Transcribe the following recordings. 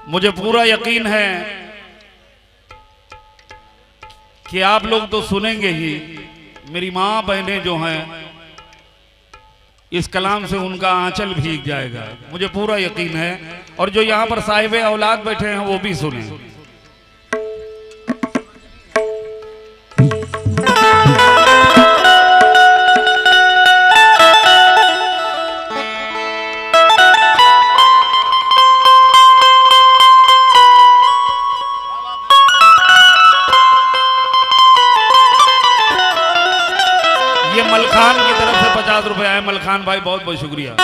मुझे पूरा यकीन है कि आप लोग तो सुनेंगे ही। मेरी माँ बहनें जो हैं, इस कलाम से उनका आंचल भीग जाएगा, मुझे पूरा यकीन है। और जो यहाँ पर साहिब औलाद बैठे हैं वो भी सुने। ये मलखान की तरफ से 50 रुपए आए। मलखान भाई बहुत बहुत शुक्रिया।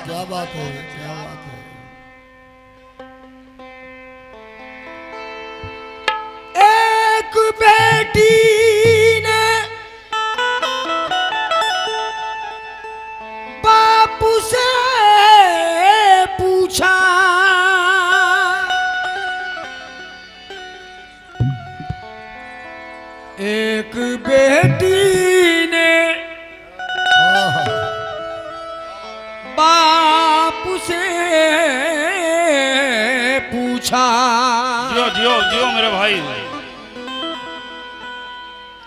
क्या बात है, क्या बात है। एक बेटी ने बापू से पूछा, एक बेटी ने बापू से पूछा, जियो जियो जियो मेरे भाई,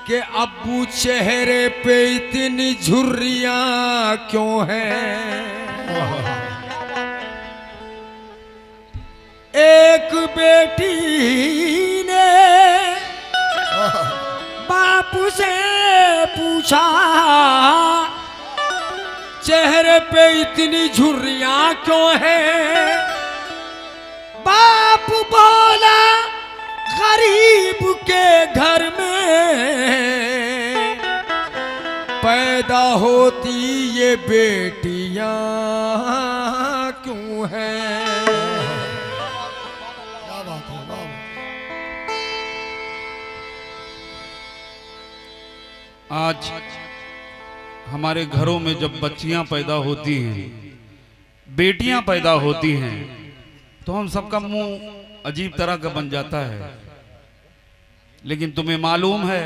कि अब्बू चेहरे पे इतनी झुर्रियां क्यों हैं। एक बेटी ने बापू से पूछा, चेहरे पे इतनी झुर्रियां क्यों हैं। बाप बोला, गरीब के घर में पैदा होती ये बेटियां क्यों हैं। क्या बात है, वाह। आज हमारे घरों में जब बच्चियां पैदा होती हैं, बेटियां पैदा होती हैं, तो हम सबका मुंह अजीब तरह का बन जाता है। लेकिन तुम्हें मालूम है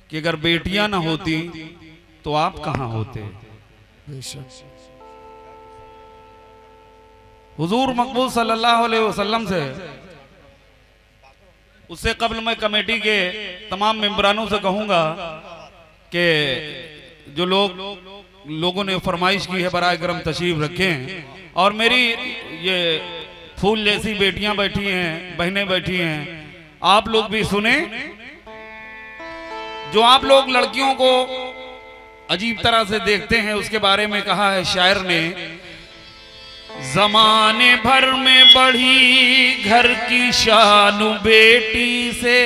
कि अगर बेटियां ना होती तो आप कहां होते। हुजूर मकबूल सल्लल्लाहु अलैहि वसल्लम से, उससे कबल मैं कमेटी के तमाम मेंबरानों से कहूंगा कि जो लोगों ने फरमाइश की है बराए करम तशरीफ रखें। और मेरी ये फूल जैसी बेटियां बैठी हैं, बहनें बैठी हैं, आप लोग भी सुने। जो आप लोग लड़कियों को अजीब तरह से देखते हैं उसके बारे में कहा है शायर ने, जमाने भर में बढ़ी घर की शान बेटी से,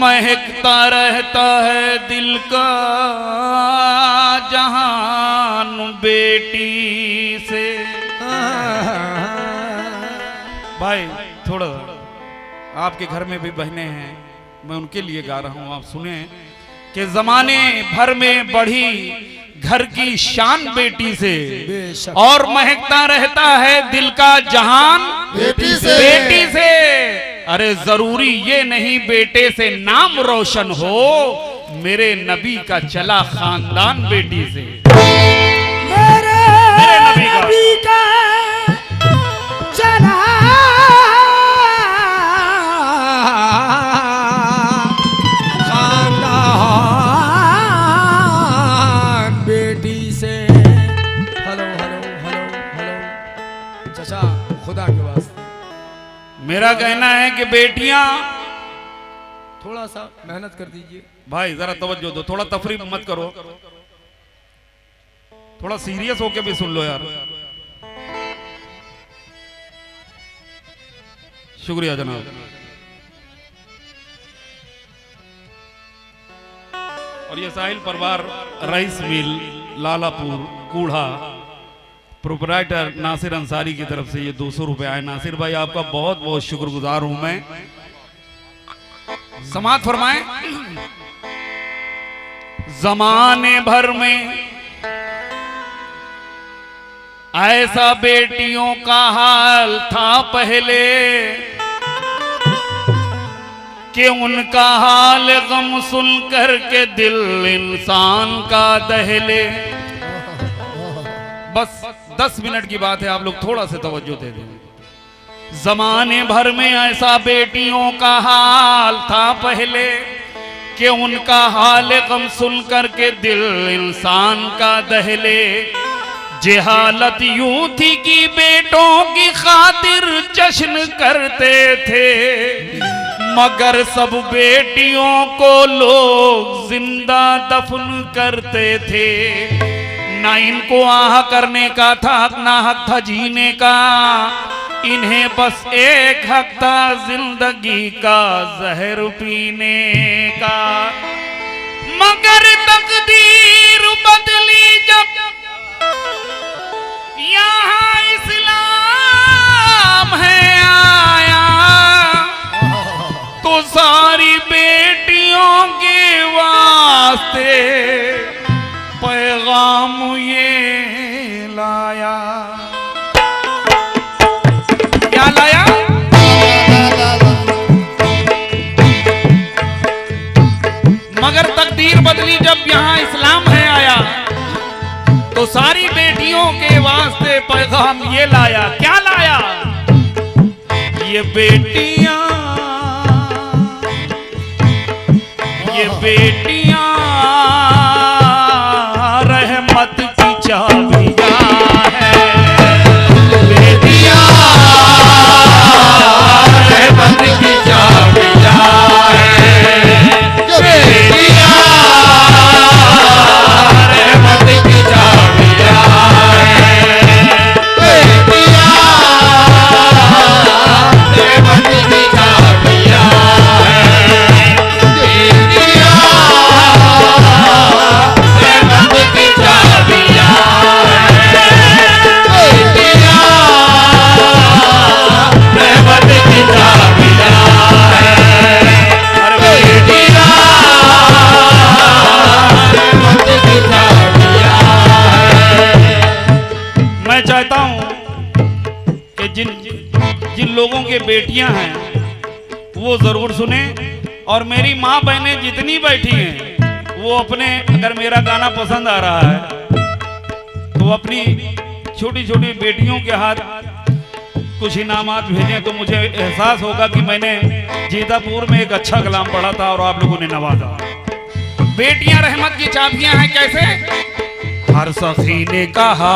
महकता रहता है दिल का जहान बेटी से। भाई थोड़ा आपके घर में भी बहनें हैं, मैं उनके लिए गा रहा हूं, आप सुने कि जमाने भर में बढ़ी घर की शान बेटी से, और महकता रहता है दिल का जहान बेटी से। बेटी से। अरे जरूरी ये नहीं बेटे से नाम रोशन हो, मेरे नबी का चला खानदान बेटी से। मेरे नबी का चला खानदान बेटी से। हेलो हेलो हेलो हेलो चाचा, खुदा के वास्ते मेरा कहना है कि बेटियां थोड़ा सा मेहनत कर दीजिए। भाई जरा तवज्जो दो, थोड़ा तफरीक मत करो, थोड़ा सीरियस होके भी सुन लो यार। शुक्रिया जनाब। और ये Sahil Parwar rice mill Lalapur Kudha proprietor Nasir Ansari की तरफ से ये 200 रुपए आए। नासिर भाई आपका बहुत बहुत शुक्रगुजार हूं मैं। समात फरमाएं। जमाने भर में ऐसा बेटियों का हाल था पहले, कि उनका हाल गम सुन कर के दिल इंसान का दहले। बस 10 मिनट की बात है, आप लोग थोड़ा सा तवज्जो दे दें। जमाने भर में ऐसा बेटियों का हाल था पहले, कि उनका हाल गम सुन कर के दिल इंसान का दहले। जेहालत यूं थी कि बेटों की खातिर जश्न करते थे, मगर सब बेटियों को लोग जिंदा दफन करते थे। ना इनको आह करने का था, ना हक था जीने का, इन्हें बस एक हक था जिंदगी का जहर पीने का। मगर तकदीर बदली जब यहाँ इस्लाम है आया, तो सारी बेटियों के वास्ते पैगाम ये लाया। क्या लाया? मगर तकदीर बदली जब यहाँ इस्लाम है आया, तो सारी बेटियों के वास्ते पैगाम ये लाया। क्या लाया? ये बेटियां, ये बेटियां रहमत की चाबियां हैं। बेटियां रहमत की चाबियां हैं। बेटियां रहमत की चाबियां हैं। बेटियां रहमत की चाबियां हैं। बेटियां रहमत की चाबियां हैं। बेटियां रहमत की चाबियां हैं। अरे बेटियां रहमत की चाबियां हैं। मैं चाहता हूं कि जिन लोगों के बेटियां हैं वो जरूर सुने, और मेरी माँ बहनें जितनी बैठी हैं वो अपने, अगर मेरा गाना पसंद आ रहा है तो अपनी छोटी छोटी बेटियों के हाथ कुछ इनामात भेजें, तो मुझे एहसास होगा कि मैंने जीतापुर में एक अच्छा कलाम पढ़ा था और आप लोगों ने नवाजा। बेटियां रहमत की चाबियां हैं। कैसे? हर सखी ने कहा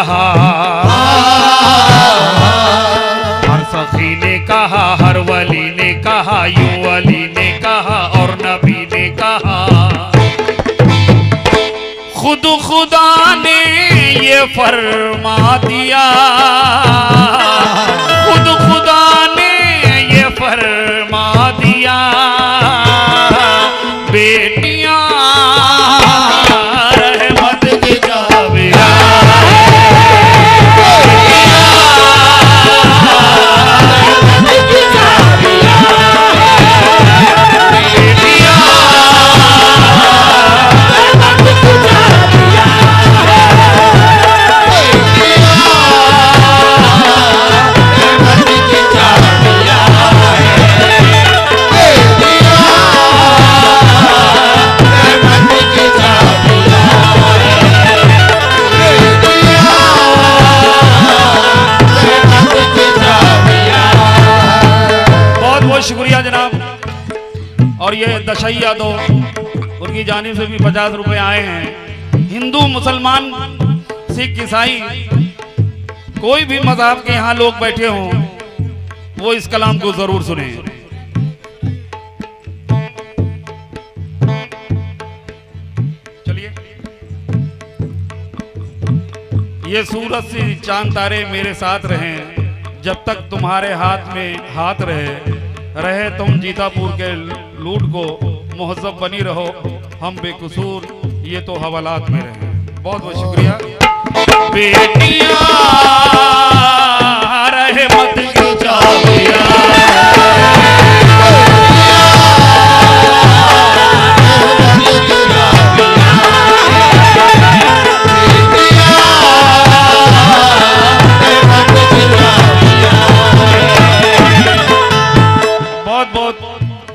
कहा, हर सखी ने कहा, हर वली ने कहा, यूं वली ने कहा और नबी ने कहा। खुद खुदा ने ये फरमा दिया, खुद खुदा ने ये फरमा दिया, बेटियां रहमत की जाविया। शुक्रिया जनाब। और ये दशई यादव उनकी जानिब से भी 50 रुपए आए हैं। हिंदू मुसलमान सिख ईसाई कोई भी मजहब के यहाँ लोग बैठे हों वो इस कलाम को जरूर सुने। चलिए, ये सूरज से चांद तारे मेरे साथ रहें, जब तक तुम्हारे हाथ में हाथ रहे तुम जीतापुर के लूट को मुहज्जब बनी रहो, हम बेकसूर ये तो हवालात में रहे। बहुत बहुत शुक्रिया। बेटियां रहमत की जाविया,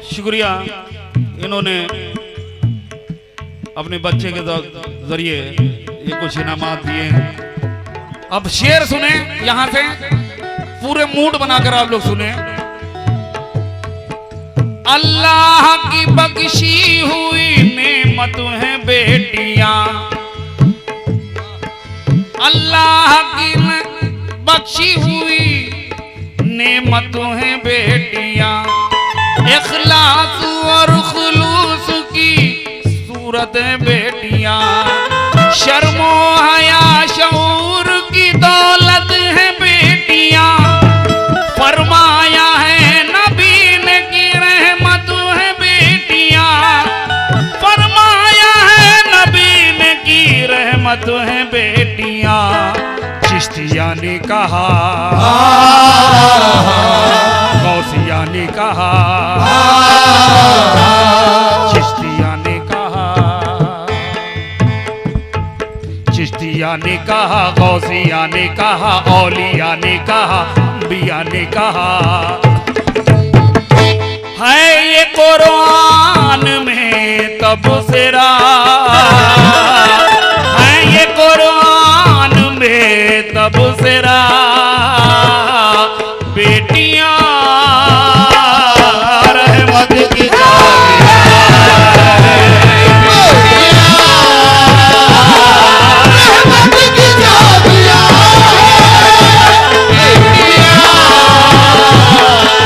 शुक्रिया। इन्होंने अपने बच्चे के जरिए ये कुछ इनामात दिए हैं। अब शेर सुने, यहां से पूरे मूड बनाकर आप लोग सुने। अल्लाह की बख्शी हुई नेमत है बेटियां, अल्लाह की बख्शी हुई नेमत है बेटियां, इखलास और खुलूस की सूरत बेटियां, शर्मो हया शऊर की दौलत है बेटियां, फरमाया है नबी ने की रहमत है बेटियां, फरमाया है नबी ने की रहमत है बेटियां। चिश्तिया ने कहा, गौसिया ने कहा, चिश्तिया ने कहा, चिश्तिया ने कहा, गौसिया ने कहा, औलिया ने कहा, अंबिया ने कहा। है ये कुरान में तबसरा, है ये कुरान में तबसरा, बेटियां रहमत की जाविया, रहमत की जाविया,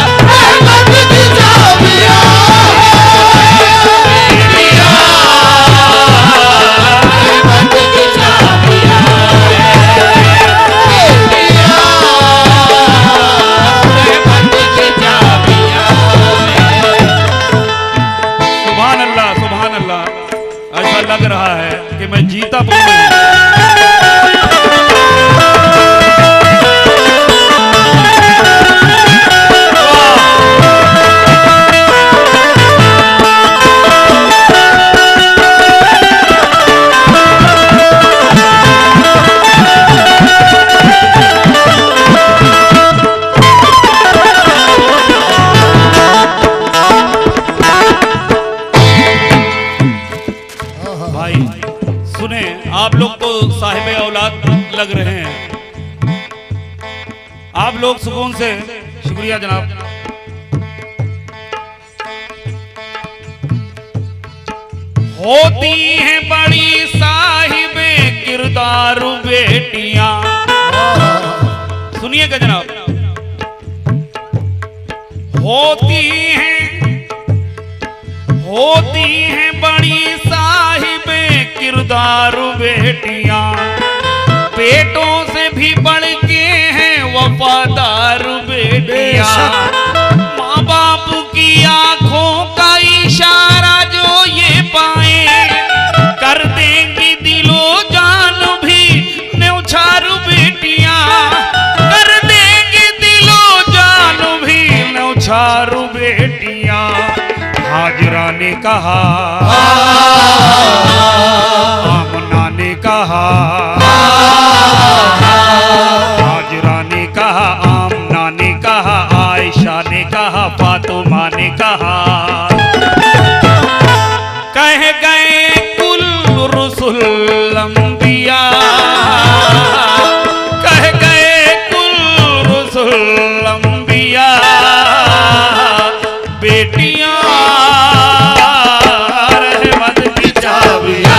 रहमत की जाविया, रहमत की जाविया। ऐसा लग रहा है कि मैं जीतापुर में आप लोग तो साहिब औलाद लग रहे हैं, आप लोग सुकून से। शुक्रिया जनाब। होती हैं बड़ी साहिबे किरदार बेटियां, चारू बेटियां, बेटों से भी बढ़ के हैं वफादार बेटियां। माँ बाप की आंखों का इशारा जो ये पाए, कर देंगी दिलो जान भी न्यौछारू बेटियां, कर देंगी दिलो जान भी न्यौछारू बेटियां। हाजरा ने कहा, आमना ने कहा, हाजरा ने कहा, आमना ने कहा, आयशा ने कहा, फातिमा ने कहा। कह गए कुल रुसुल अंबिया, कह गए कुल रुसुल अंबिया, बेटियां रहमत की चाबियां।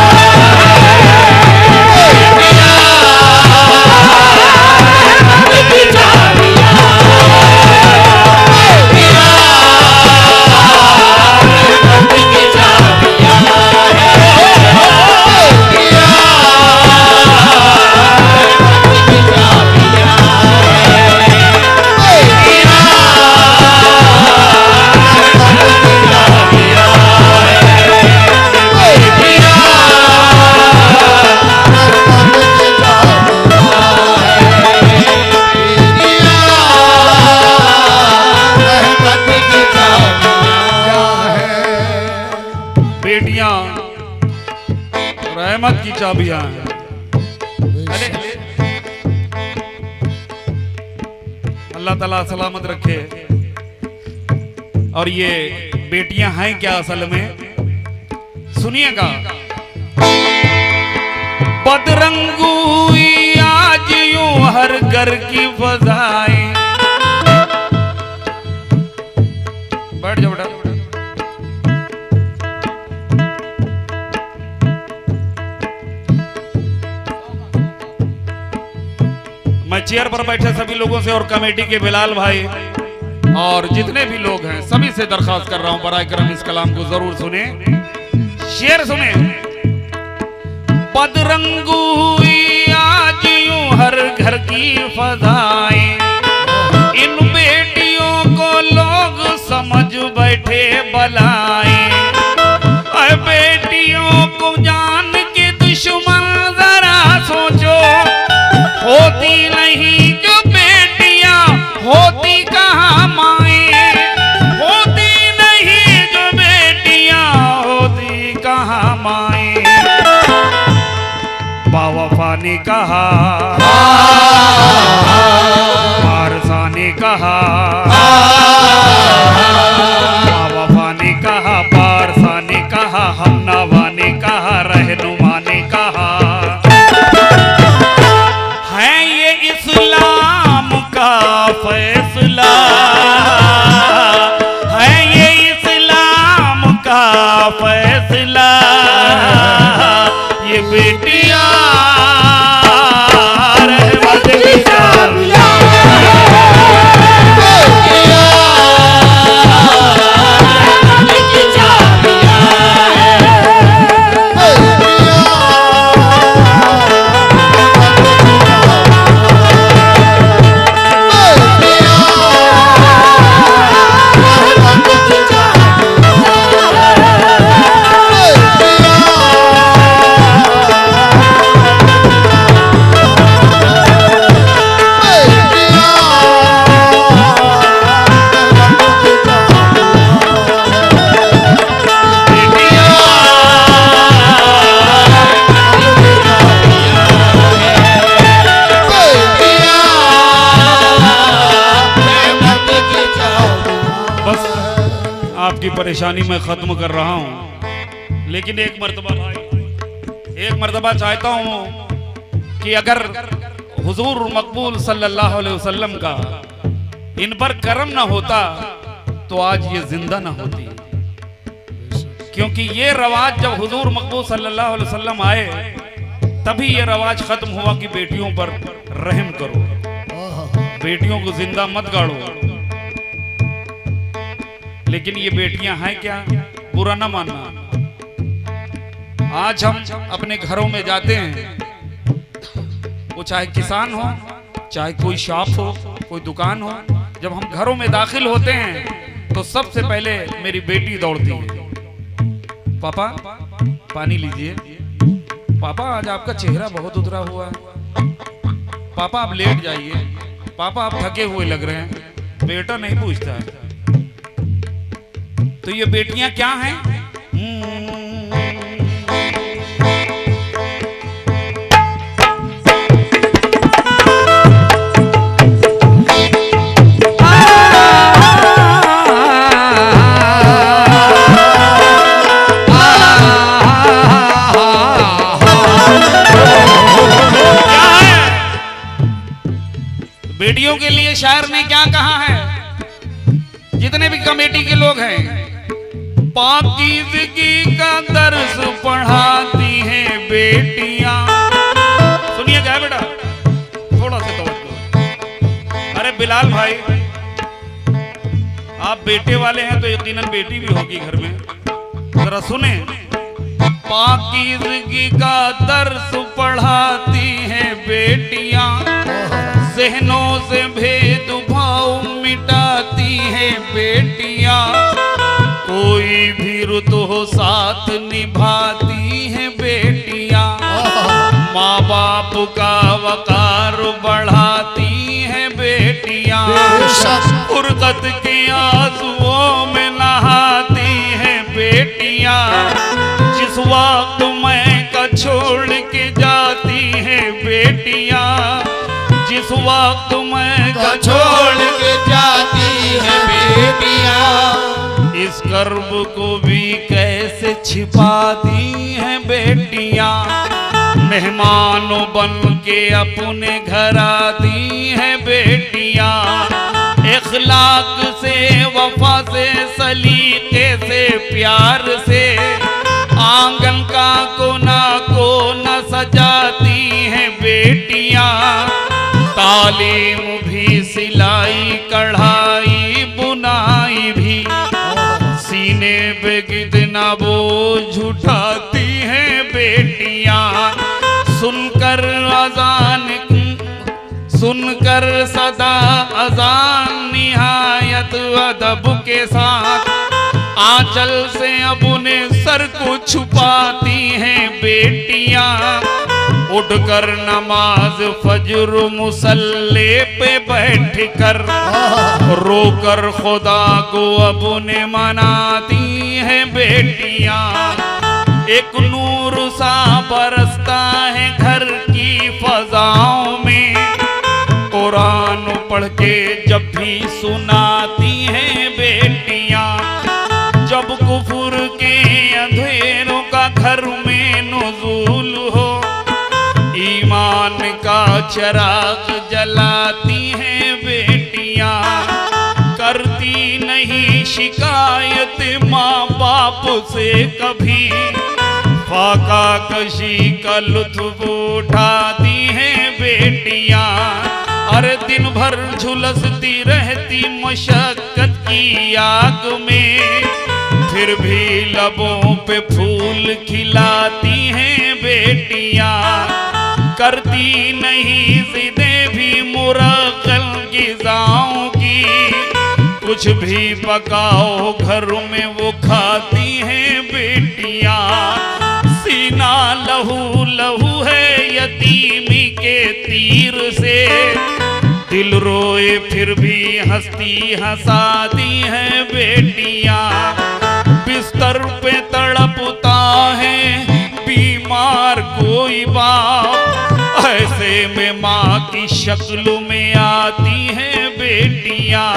बेटियां रहमत की चाबियां हैं। अल्लाह ताला सलामत रखे। और ये बेटियां हैं क्या असल में, सुनिएगा। बदरंगुई आज यूं हर घर की फजाएं। बैठ जाओ बेटा। मैं चेयर पर बैठे सभी लोगों से और कमेटी के बिलाल भाई और जितने भी लोग हैं सभी से दरखास्त कर रहा हूं, बराए करम इस कलाम को जरूर सुने, शेर सुने। बदरंगुई आज यूं हर घर की फजाएं, इन बेटियों को लोग समझ बैठे बलाएं। बेटियों को जान के दुश्मन जरा सोचो, होती नहीं जो बेटियां होती कहाँ माएं, होती नहीं जो बेटियां होती कहाँ माएं। बावफा ने कहा, वारसा ने कहा, बावफा ने कहा, वारसा ने कहा, हमनवा ने कहा, रहनुमा ने कहा। है ये इस्लाम का फैसला, है ये इस्लाम का फैसला, ये बेटियां रहमत की चाबियां। आपकी परेशानी मैं खत्म कर रहा हूं, लेकिन एक मर्तबा भाई, एक मर्तबा चाहता हूं कि अगर हुजूर मकबूल सल्लल्लाहु अलैहि वसल्लम का इन पर करम ना होता तो आज ये जिंदा ना होती। क्योंकि ये रवाज जब हुजूर मकबूल सल्लल्लाहु अलैहि वसल्लम आए तभी ये रवाज खत्म हुआ कि बेटियों पर रहम करो, बेटियों को जिंदा मत गाड़ो। लेकिन ये बेटियां हैं क्या, बुरा ना मानना, आज हम अपने घरों में जाते हैं, वो चाहे किसान हो, चाहे कोई शॉप हो, कोई दुकान हो, जब हम घरों में दाखिल होते हैं तो सबसे पहले मेरी बेटी दौड़ती है, पापा पानी लीजिए, पापा आज आपका चेहरा बहुत उतरा हुआ है, पापा आप लेट जाइए, पापा आप थके हुए लग रहे हैं। बेटा नहीं पूछता है। तो ये बेटियां क्या हैं? बेटियों के लिए शायर ने क्या कहा है? जितने भी कमेटी के लोग हैं, पाकीज़गी का दर्स पढ़ाती हैं बेटियां। सुनिए क्या बेटा, थोड़ा सा तवज्जो। अरे बिलाल भाई, आप बेटे वाले हैं तो यकीनन बेटी भी होगी घर में, जरा सुने। पाकीज़गी का दर्स पढ़ाती हैं बेटियां, ज़हनों से भेदभाव मिटाती हैं बेटियां, कोई भी रुत हो साथ निभाती हैं बेटियां, माँ बाप का वकार बढ़ाती हैं बेटियां, फुर्सत के आंसुओं में नहाती हैं बेटियां, जिस वक्त मैं का छोड़ के जाती हैं बेटियां, जिस वक्त मैं का छोड़ के जाती है बेटियां, इस कर्ब को भी कैसे छिपाती हैं बेटियां, मेहमानों बन के अपने घर आती हैं बेटियां, इखलाक से, वफा से, सलीके से, प्यार से आंगन का कोना सजाती हैं बेटियां, तालीम भी, सिलाई कढ़ाई बुनाई भी, सीने पे कितना बोझ उठाती हैं बेटियां, सुनकर अजान, सुनकर सदा अजान निहायत अदब के साथ आंचल से अपने सर को छुपाती हैं बेटियां, उठकर नमाज फजर मुसल्ले पे बैठकर रोकर खुदा को अपने मनाती हैं बेटियां, एक नूर सा बरसता है घर की फजाओं में, कुरान पढ़ के जब भी सुनाती हैं बेटियां, जब कुफर के अंधेरों का घर में नुज़ूल हो, ईमान का चिराग जलाती हैं बेटियां, करती नहीं शिकायत माँ बाप से कभी, फाका कशी का लुत्फ उठाती हैं बेटियां, अरे दिन भर झुलसती रहती मशक्कत की आग में, फिर भी लबों पे फूल खिलाती हैं बेटियां, करती नहीं ज़िदें भी मुरक्कल गिज़ाओं की, कुछ भी पकाओ घर में वो खाती हैं बेटियां, सीना लहू लहू है यतीमी के तीर से, दिल रोए फिर भी हंसती हंसाती हैं बेटियां, बिस्तर पे तड़पता है बीमार कोई बाप, ऐसे में माँ की शक्ल में आती हैं बेटियां,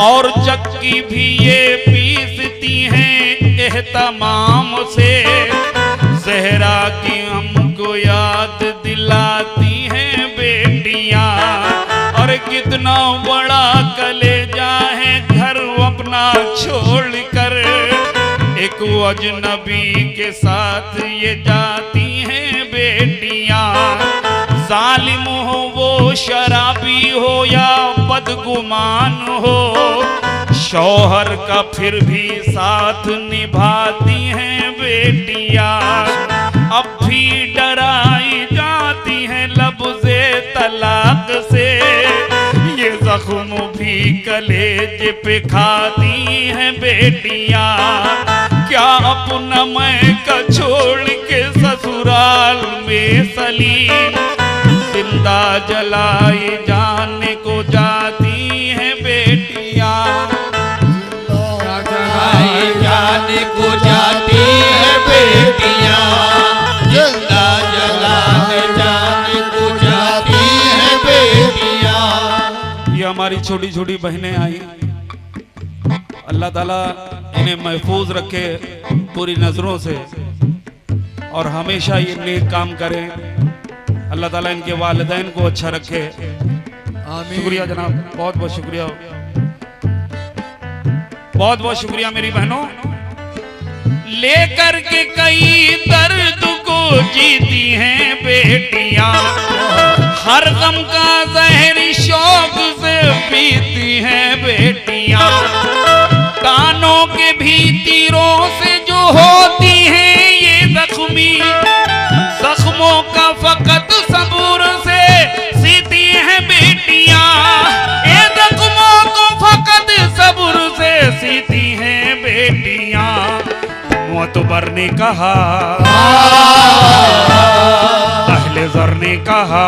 और चक्की भी ये पीसती हैं एहतमाम से, ज़हरा की हमको याद दिलाती हैं बेटियां, और कितना बड़ा कलेजा है घर अपना छोड़कर, एक अजनबी के साथ ये जाती हैं बेटियां, जालिम हो वो शराबी हो या बदगुमान हो, शौहर का फिर भी साथ निभाती हैं बेटियां, अब भी डराई जाती हैं लफ्ज़े तलाक से, ये जख्म भी कलेज पे खाती हैं बेटियां, क्या अपना मैका छोड़ के ससुराल में सलीम, जिंदा जलाई जाने को जाती हैं बेटियां, जलाई जाने को जाती है बेटियां, जिंदा जलाए जाने को जाती है बेटियां। ये हमारी छोटी छोटी बहनें आई, अल्लाह ताला इन्हें महफूज रखे पूरी नजरों से और हमेशा ये नेक काम करें। अल्लाह ताला इनके वालिदैन को अच्छा रखे। आमीन। शुक्रिया जनाब, बहुत बहुत शुक्रिया, बहुत बहुत शुक्रिया मेरी बहनों। लेकर के कई दर्द को जीती हैं बेटियां, हर गम का जहर शौक से पीती हैं बेटियां, कानों के भी तीरों से जो होती हैं ये जख्मी, जख्मों का फकत सबूर से सीती हैं बेटियां, ये जख्मों को फकत सबूर से सीती हैं बेटियां। मोतबर ने कहा, अहले ज़र ने कहा,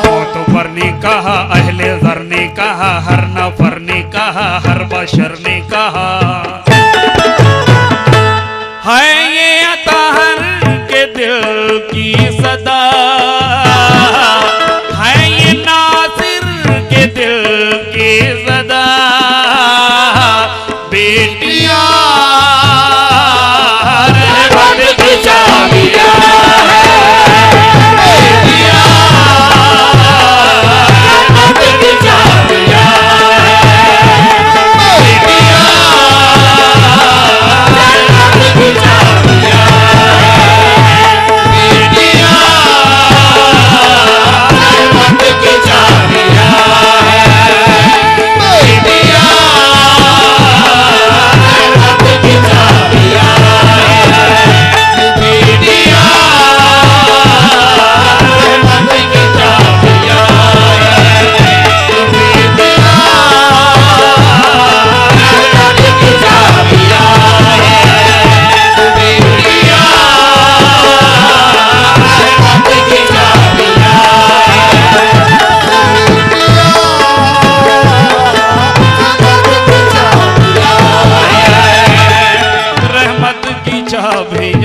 मोतबर ने कहा, अहले ज़र ने कहा, हर नफर ने कहा, हर बशर ने कहा, है ये अताहर के दिल की सदा, है ये नासिर के दिल की सदा, बेटियां रहमत की चाबियां भेजा